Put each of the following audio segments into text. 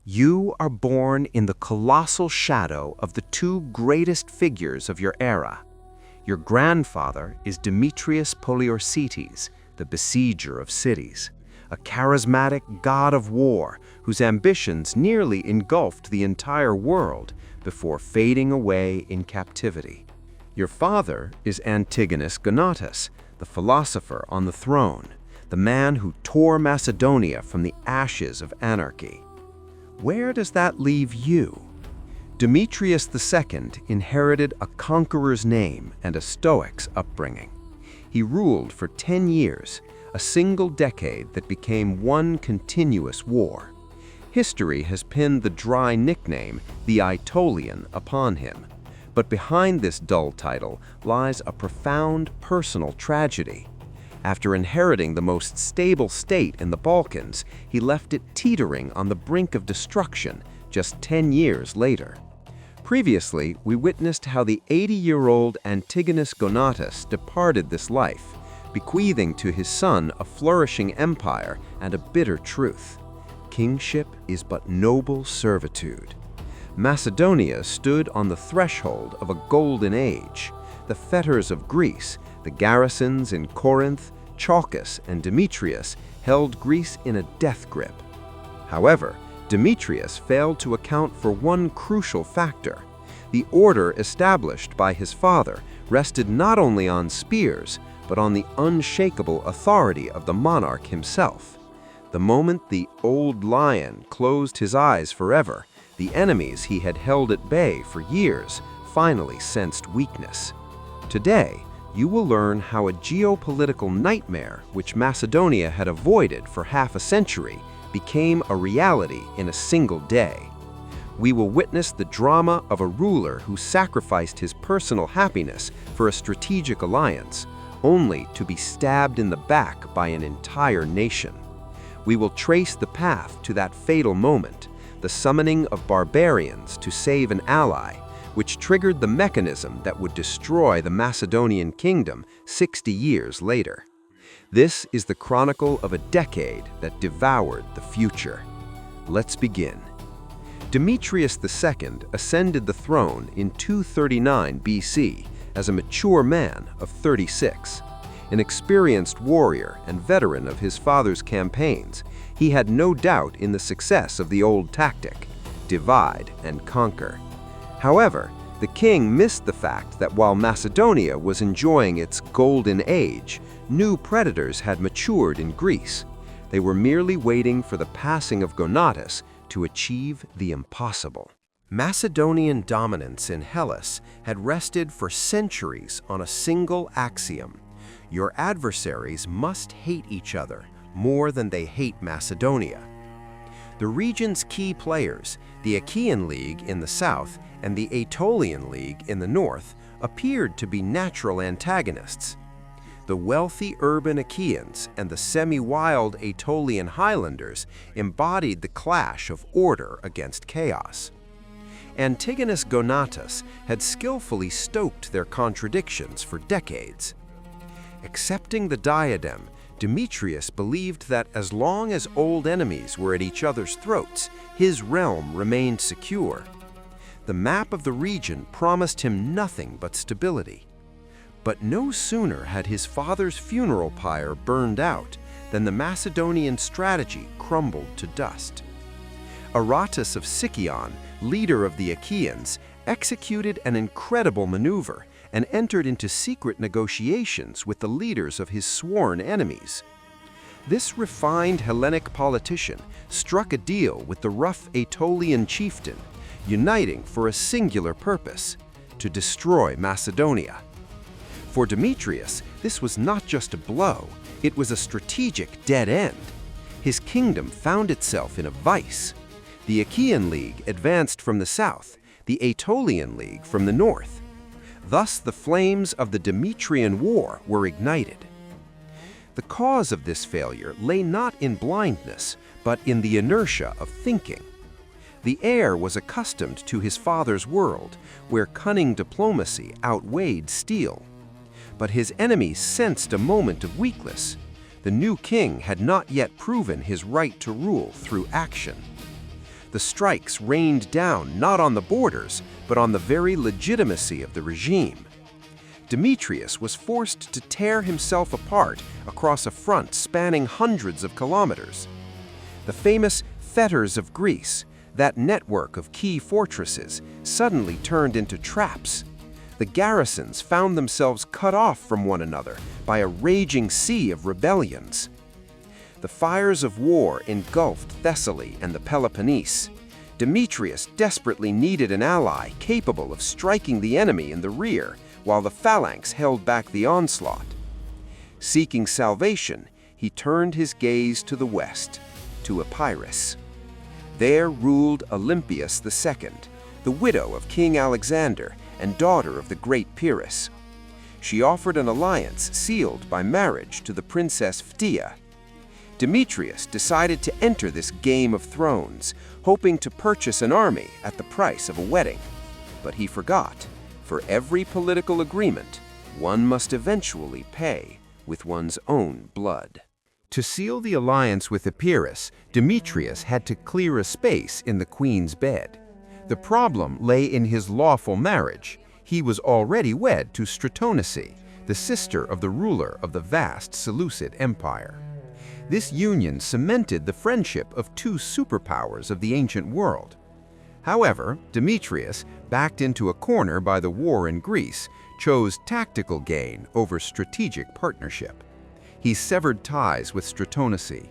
You are born in the colossal shadow of the two greatest figures of your era. Your grandfather is Demetrius Poliorcetes, the besieger of cities, a charismatic god of war whose ambitions nearly engulfed the entire world before fading away in captivity. Your father is Antigonus Gonatas, the philosopher on the throne, the man who tore Macedonia from the ashes of anarchy. Where does that leave you? Demetrius II inherited a conqueror's name and a Stoic's upbringing. He ruled for 10 years, a single decade that became one continuous war. History has pinned the dry nickname, the Aetolian, upon him. But behind this dull title lies a profound personal tragedy. After inheriting the most stable state in the Balkans, he left it teetering on the brink of destruction just 10 years later. Previously, we witnessed how the 80-year-old Antigonus Gonatas departed this life, bequeathing to his son a flourishing empire and a bitter truth. Kingship is but noble servitude. Macedonia stood on the threshold of a golden age. The Fetters of Greece, the garrisons in Corinth, Chalcis, and Demetrius held Greece in a death grip. However, Demetrius failed to account for one crucial factor. The order established by his father rested not only on spears, but on the unshakable authority of the monarch himself. The moment the old lion closed his eyes forever, the enemies he had held at bay for years finally sensed weakness. Today, you will learn how a geopolitical nightmare which Macedonia had avoided for half a century became a reality in a single day. We will witness the drama of a ruler who sacrificed his personal happiness for a strategic alliance, only to be stabbed in the back by an entire nation. We will trace the path to that fatal moment, the summoning of barbarians to save an ally, which triggered the mechanism that would destroy the Macedonian Kingdom 60 years later. This is the chronicle of a decade that devoured the future. Let's begin. Demetrius II ascended the throne in 239 BC as a mature man of 36. An experienced warrior and veteran of his father's campaigns, he had no doubt in the success of the old tactic, divide and conquer. However, the king missed the fact that while Macedonia was enjoying its golden age, new predators had matured in Greece. They were merely waiting for the passing of Gonatas to achieve the impossible. Macedonian dominance in Hellas had rested for centuries on a single axiom: your adversaries must hate each other more than they hate Macedonia. The region's key players, the Achaean League in the south and the Aetolian League in the north, appeared to be natural antagonists. The wealthy urban Achaeans and the semi-wild Aetolian highlanders embodied the clash of order against chaos. Antigonus Gonatas had skillfully stoked their contradictions for decades. Accepting the diadem, Demetrius believed that as long as old enemies were at each other's throats, his realm remained secure. The map of the region promised him nothing but stability. But no sooner had his father's funeral pyre burned out than the Macedonian strategy crumbled to dust. Aratus of Sicyon, leader of the Achaeans, executed an incredible maneuver and entered into secret negotiations with the leaders of his sworn enemies. This refined Hellenic politician struck a deal with the rough Aetolian chieftain, uniting for a singular purpose: to destroy Macedonia. For Demetrius, this was not just a blow, it was a strategic dead end. His kingdom found itself in a vice. The Achaean League advanced from the south, the Aetolian League from the north. Thus, the flames of the Demetrian War were ignited. The cause of this failure lay not in blindness, but in the inertia of thinking. The heir was accustomed to his father's world, where cunning diplomacy outweighed steel. But his enemies sensed a moment of weakness. The new king had not yet proven his right to rule through action. The strikes rained down not on the borders, but on the very legitimacy of the regime. Demetrius was forced to tear himself apart across a front spanning hundreds of kilometers. The famous Fetters of Greece, that network of key fortresses, suddenly turned into traps. The garrisons found themselves cut off from one another by a raging sea of rebellions. The fires of war engulfed Thessaly and the Peloponnese. Demetrius desperately needed an ally capable of striking the enemy in the rear, while the phalanx held back the onslaught. Seeking salvation, he turned his gaze to the west, to Epirus. There ruled Olympias II, the widow of King Alexander and daughter of the great Pyrrhus. She offered an alliance sealed by marriage to the princess Phthia. Demetrius decided to enter this game of thrones, hoping to purchase an army at the price of a wedding. But he forgot, for every political agreement, one must eventually pay with one's own blood. To seal the alliance with Epirus, Demetrius had to clear a space in the queen's bed. The problem lay in his lawful marriage. He was already wed to Stratonice, the sister of the ruler of the vast Seleucid Empire. This union cemented the friendship of two superpowers of the ancient world. However, Demetrius, backed into a corner by the war in Greece, chose tactical gain over strategic partnership. He severed ties with Stratonice.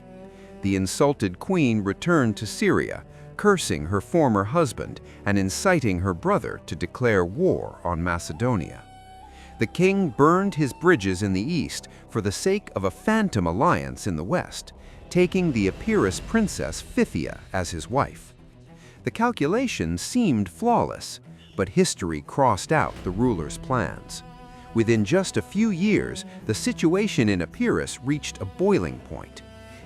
The insulted queen returned to Syria, cursing her former husband and inciting her brother to declare war on Macedonia. The king burned his bridges in the east for the sake of a phantom alliance in the west, taking the Epirus princess Phthia as his wife. The calculation seemed flawless, but history crossed out the ruler's plans. Within just a few years, the situation in Epirus reached a boiling point.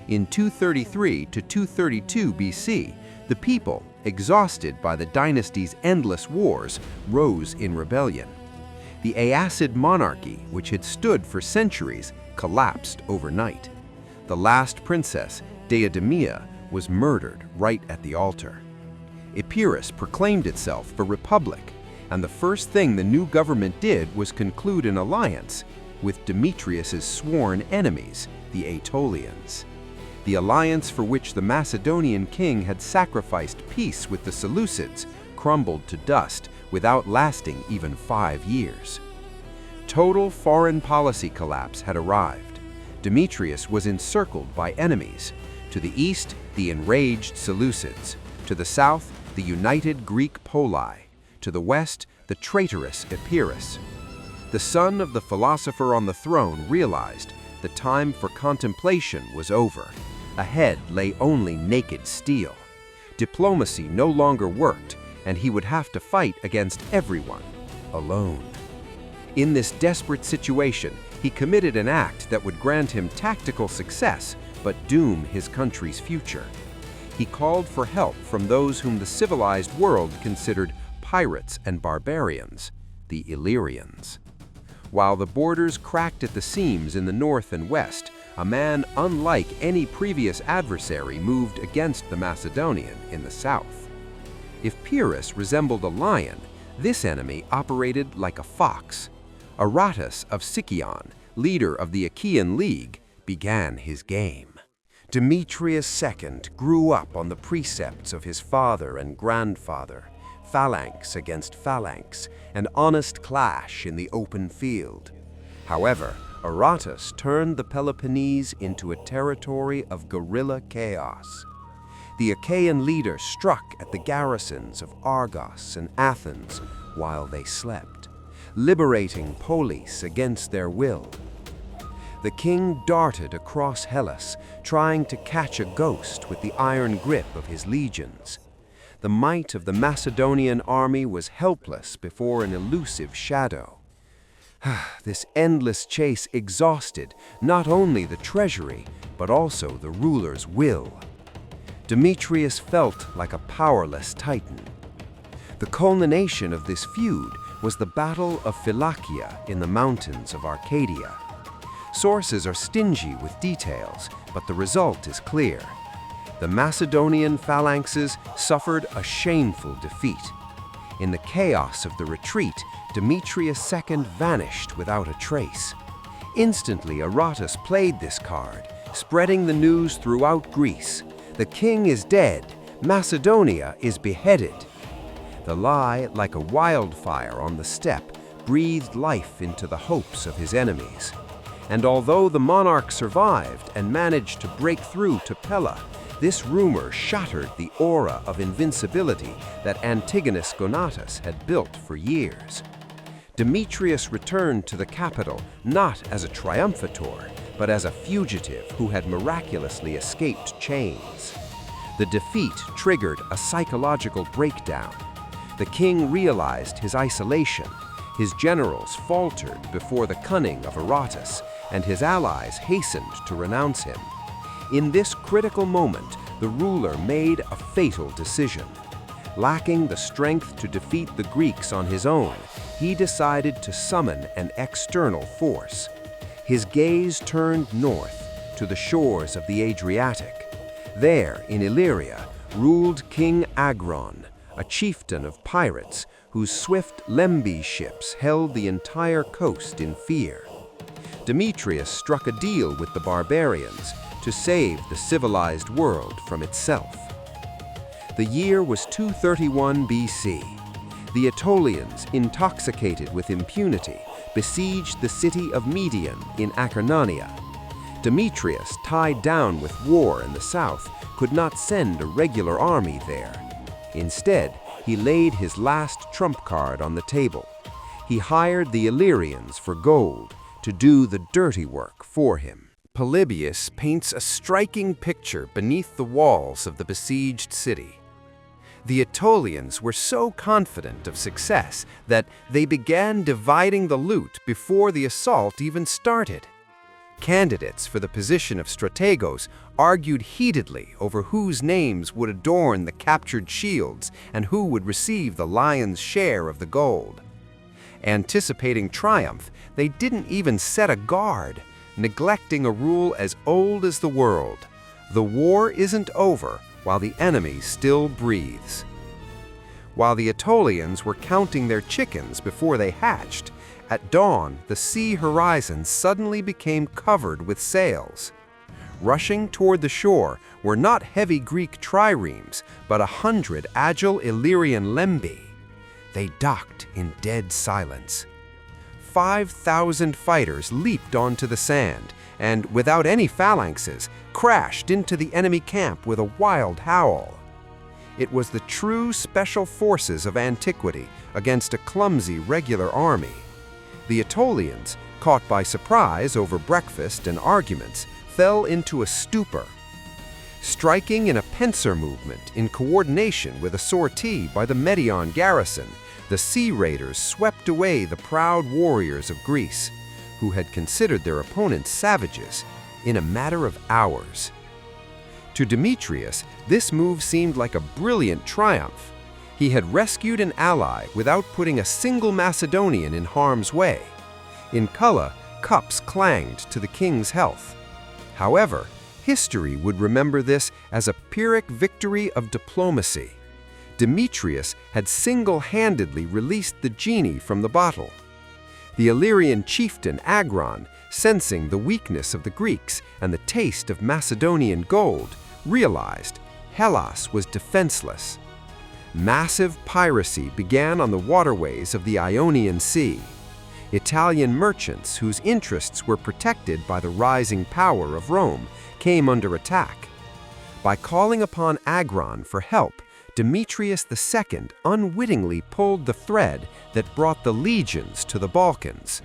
In 233 to 232 BC, the people, exhausted by the dynasty's endless wars, rose in rebellion. The Aeacid monarchy, which had stood for centuries, collapsed overnight. The last princess, Deidamia, was murdered right at the altar. Epirus proclaimed itself a republic, and the first thing the new government did was conclude an alliance with Demetrius's sworn enemies, the Aetolians. The alliance for which the Macedonian king had sacrificed peace with the Seleucids crumbled to dust without lasting even 5 years. Total foreign policy collapse had arrived. Demetrius was encircled by enemies. To the east, the enraged Seleucids. To the south, the united Greek Poli. To the west, the traitorous Epirus. The son of the philosopher on the throne realized the time for contemplation was over. Ahead lay only naked steel. Diplomacy no longer worked, and he would have to fight against everyone, alone. In this desperate situation, he committed an act that would grant him tactical success, but doom his country's future. He called for help from those whom the civilized world considered pirates and barbarians, the Illyrians. While the borders cracked at the seams in the north and west, a man unlike any previous adversary moved against the Macedonian in the south. If Pyrrhus resembled a lion, this enemy operated like a fox. Aratus of Sicyon, leader of the Achaean League, began his game. Demetrius II grew up on the precepts of his father and grandfather, phalanx against phalanx, an honest clash in the open field. However, Aratus turned the Peloponnese into a territory of guerrilla chaos. The Achaean leader struck at the garrisons of Argos and Athens while they slept, liberating Polis against their will. The king darted across Hellas, trying to catch a ghost with the iron grip of his legions. The might of the Macedonian army was helpless before an elusive shadow. This endless chase exhausted not only the treasury, but also the ruler's will. Demetrius felt like a powerless titan. The culmination of this feud was the Battle of Phylakia in the mountains of Arcadia. Sources are stingy with details, but the result is clear. the Macedonian phalanxes suffered a shameful defeat. In the chaos of the retreat, Demetrius II vanished without a trace. Instantly, Aratus played this card, spreading the news throughout Greece. The king is dead. Macedonia is beheaded. The lie, like a wildfire on the steppe, breathed life into the hopes of his enemies. And although the monarch survived and managed to break through to Pella, this rumor shattered the aura of invincibility that Antigonus Gonatas had built for years. Demetrius returned to the capital not as a triumphator, but as a fugitive who had miraculously escaped chains. The defeat triggered a psychological breakdown. The king realized his isolation. His generals faltered before the cunning of Aratus, and his allies hastened to renounce him. In this critical moment, the ruler made a fatal decision. Lacking the strength to defeat the Greeks on his own, he decided to summon an external force. His gaze turned north to the shores of the Adriatic. There, in Illyria, ruled King Agron, a chieftain of pirates whose swift Lembi ships held the entire coast in fear. Demetrius struck a deal with the barbarians to save the civilized world from itself. The year was 231 BC. The Aetolians, intoxicated with impunity, besieged the city of Median in Acarnania. Demetrius, tied down with war in the south, could not send a regular army there. Instead, he laid his last trump card on the table. He hired the Illyrians for gold to do the dirty work for him. Polybius paints a striking picture beneath the walls of the besieged city. The Aetolians were so confident of success that they began dividing the loot before the assault even started. Candidates for the position of strategos argued heatedly over whose names would adorn the captured shields and who would receive the lion's share of the gold. Anticipating triumph, they didn't even set a guard, neglecting a rule as old as the world: the war isn't over while the enemy still breathes. While the Aetolians were counting their chickens before they hatched, at dawn the sea horizon suddenly became covered with sails. Rushing toward the shore were not heavy Greek triremes, but 100 agile Illyrian lembi. They docked in dead silence. 5,000 fighters leaped onto the sand and, without any phalanxes, crashed into the enemy camp with a wild howl. It was the true special forces of antiquity against a clumsy regular army. The Aetolians, caught by surprise over breakfast and arguments, fell into a stupor. Striking in a pincer movement in coordination with a sortie by the Median garrison, the sea raiders swept away the proud warriors of Greece, who had considered their opponents savages, in a matter of hours. To Demetrius, this move seemed like a brilliant triumph. He had rescued an ally without putting a single Macedonian in harm's way. In Culla, cups clanged to the king's health. However, history would remember this as a Pyrrhic victory of diplomacy. Demetrius had single-handedly released the genie from the bottle. The Illyrian chieftain Agron, sensing the weakness of the Greeks and the taste of Macedonian gold, realized Hellas was defenseless. Massive piracy began on the waterways of the Ionian Sea. Italian merchants whose interests were protected by the rising power of Rome came under attack. By calling upon Agron for help, Demetrius II unwittingly pulled the thread that brought the legions to the Balkans.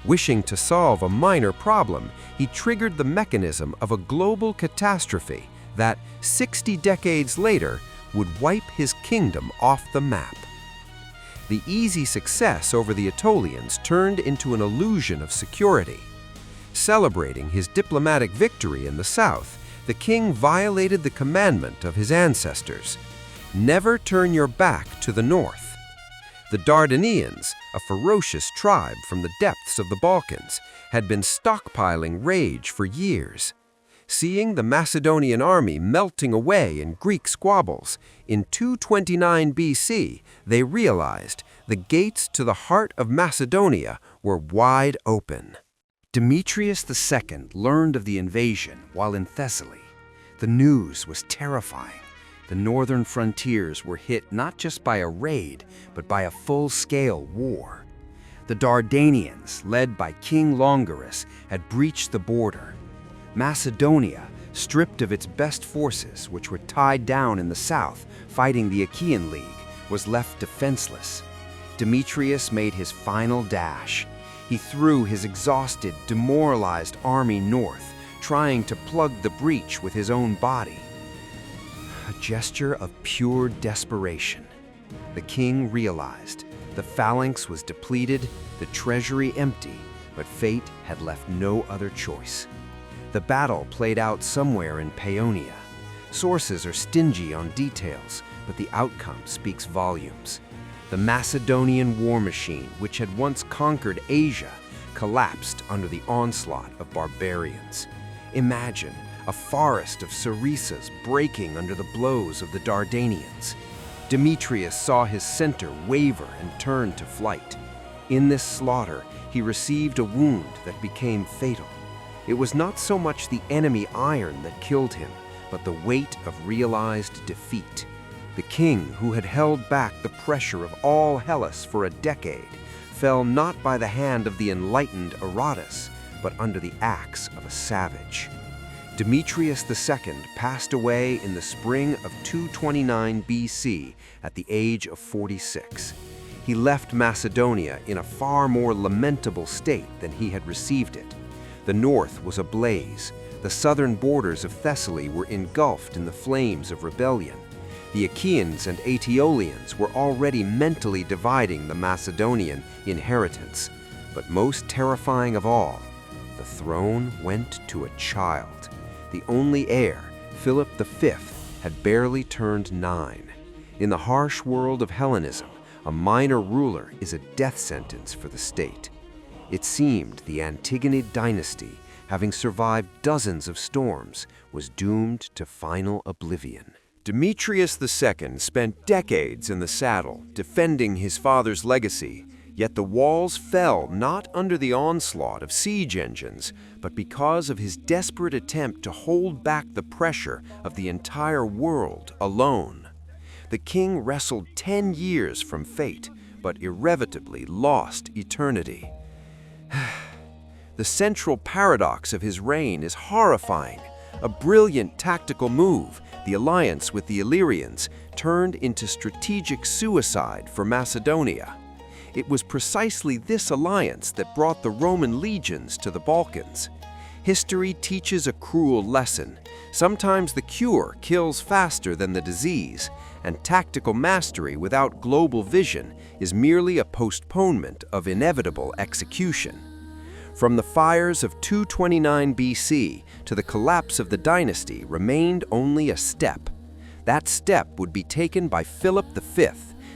Wishing to solve a minor problem, he triggered the mechanism of a global catastrophe that, 60 decades later, would wipe his kingdom off the map. The easy success over the Aetolians turned into an illusion of security. Celebrating his diplomatic victory in the south, the king violated the commandment of his ancestors: never turn your back to the north. The Dardanians, a ferocious tribe from the depths of the Balkans, had been stockpiling rage for years. Seeing the Macedonian army melting away in Greek squabbles, in 229 BC, they realized the gates to the heart of Macedonia were wide open. Demetrius II learned of the invasion while in Thessaly. The news was terrifying. The northern frontiers were hit not just by a raid, but by a full-scale war. The Dardanians, led by King Longarus, had breached the border. Macedonia, stripped of its best forces, which were tied down in the south, fighting the Achaean League, was left defenseless. Demetrius made his final dash. He threw his exhausted, demoralized army north, trying to plug the breach with his own body. A gesture of pure desperation. The king realized the phalanx was depleted, the treasury empty, but fate had left no other choice. The battle played out somewhere in Paeonia. Sources are stingy on details, but the outcome speaks volumes. The Macedonian war machine, which had once conquered Asia, collapsed under the onslaught of barbarians. Imagine a forest of sarissas breaking under the blows of the Dardanians. Demetrius saw his center waver and turn to flight. In this slaughter, he received a wound that became fatal. It was not so much the enemy iron that killed him, but the weight of realized defeat. The king, who had held back the pressure of all Hellas for a decade, fell not by the hand of the enlightened Aratus, but under the axe of a savage. Demetrius II passed away in the spring of 229 BC at the age of 46. He left Macedonia in a far more lamentable state than he had received it. The north was ablaze. The southern borders of Thessaly were engulfed in the flames of rebellion. The Achaeans and Aetolians were already mentally dividing the Macedonian inheritance. But most terrifying of all, the throne went to a child. The only heir, Philip V, had barely turned 9. In the harsh world of Hellenism, a minor ruler is a death sentence for the state. It seemed the Antigonid dynasty, having survived dozens of storms, was doomed to final oblivion. Demetrius II spent decades in the saddle, defending his father's legacy, yet the walls fell not under the onslaught of siege engines, but because of his desperate attempt to hold back the pressure of the entire world alone. The king wrestled 10 years from fate, but irrevocably lost eternity. The central paradox of his reign is horrifying. A brilliant tactical move, the alliance with the Illyrians, turned into strategic suicide for Macedonia. It was precisely this alliance that brought the Roman legions to the Balkans. History teaches a cruel lesson. Sometimes the cure kills faster than the disease, and tactical mastery without global vision is merely a postponement of inevitable execution. From the fires of 229 BC to the collapse of the dynasty remained only a step. That step would be taken by Philip V,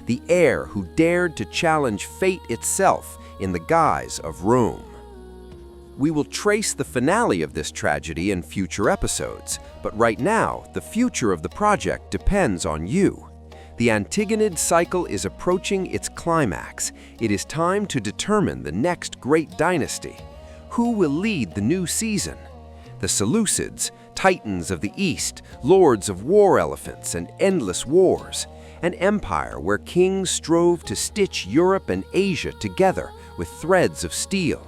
the heir who dared to challenge fate itself in the guise of Rome. We will trace the finale of this tragedy in future episodes, but right now, the future of the project depends on you. The Antigonid cycle is approaching its climax. It is time to determine the next great dynasty. Who will lead the new season? The Seleucids, titans of the East, lords of war elephants and endless wars. An empire where kings strove to stitch Europe and Asia together with threads of steel.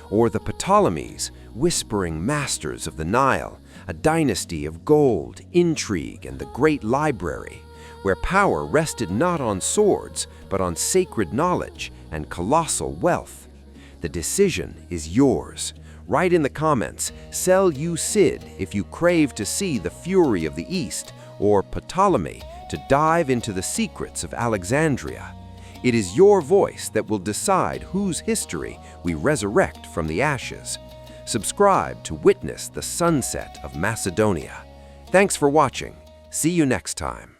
Or the Ptolemies, whispering masters of the Nile, a dynasty of gold, intrigue, and the great library, where power rested not on swords, but on sacred knowledge and colossal wealth. The decision is yours. Write in the comments, Seleucid if you crave to see the fury of the East, or Ptolemy to dive into the secrets of Alexandria. It is your voice that will decide whose history we resurrect from the ashes. Subscribe to witness the sunset of Macedonia. Thanks for watching. See you next time.